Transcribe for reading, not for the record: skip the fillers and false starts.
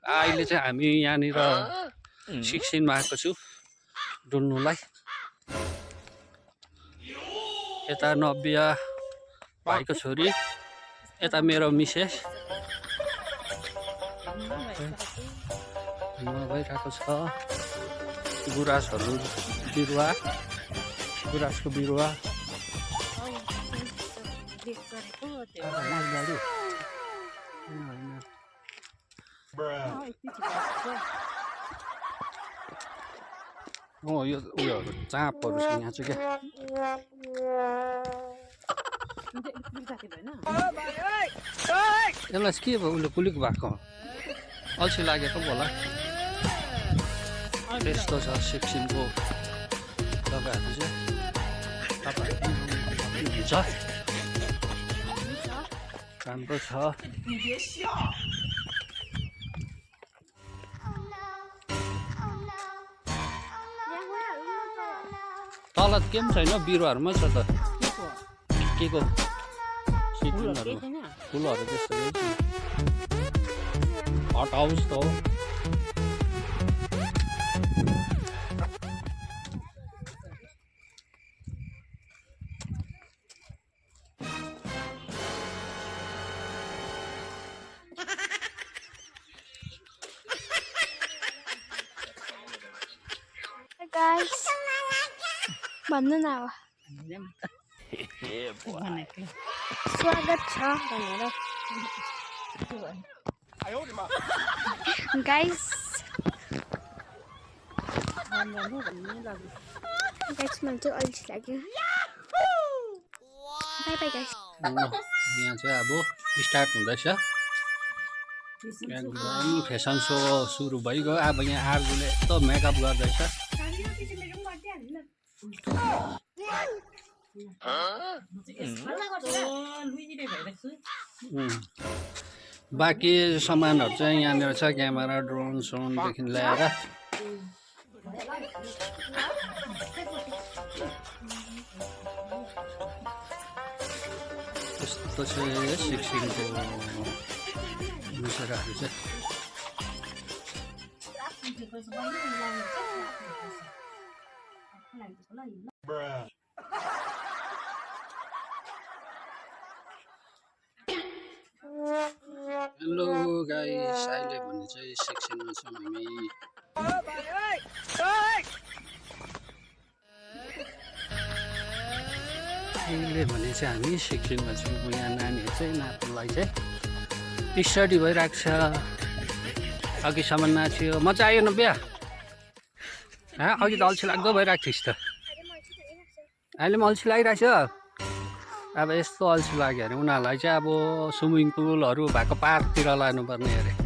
अहिले चाहिँ हामी यहाँनिर 16 मा आएको छु डुल्नुलाई। यता नव्या भाइको छोरी, यता मेरो मिसेस भइरहेको छ। गुराँसहरू बिरुवा, गुराँसको बिरुवा यो उयोहरू चाँपहरू छ यहाँ चाहिँ क्या। यसलाई के भयो उसले कुलिक भएको अल्छी लागेको पो होला। त्यस्तो छ सिक्किमको जग्गाहरू चाहिँ हुन्छ, राम्रो छ। तल के पनि छैन, बिरुवाहरूमा छ त के को सिक्किमहरू फुलहरू त्यस्तो केही छैन। हट हाउस त हो। Guys, भन्नु न अब स्वागत छ भनेर। गाइस मलाई चाहिँ अल्छी लाग्यो। By by guys. यहाँ चाहिँ अब स्टार्ट हुँदैछ, एकदम फेसन सो सुरु भइगयो। अब यहाँ आर्जुले यस्तो मेकअप गर्दैछ। बाँकी सामानहरू चाहिँ यहाँनिर छ, क्यामेरा, ड्रोन सोनदेखि ल्याएर। यस्तो चाहिँ सिक्किमको विषयहरू चाहिँ। हेलो गाइस, अहिले भने चाहिँ सेक्सनमा छौँ हामी। अहिले भने चाहिँ हामी सेक्सनमा छौँ। यहाँ नानीहरू चाहिँ नाच्नुलाई चाहिँ स्टडी भइरहेको छ। अघिसम्म नाच्यो, मजा आयो न बिहा? अघि त अल्छी लाग्दो भइरहेको थिइस् त, अहिले पनि अल्छी लागिरहेछ। अब यस्तो अल्छी लाग्यो भने उनीहरूलाई चाहिँ अब स्विमिङ पुलहरू भएको पार्कतिर लानुपर्ने अरे।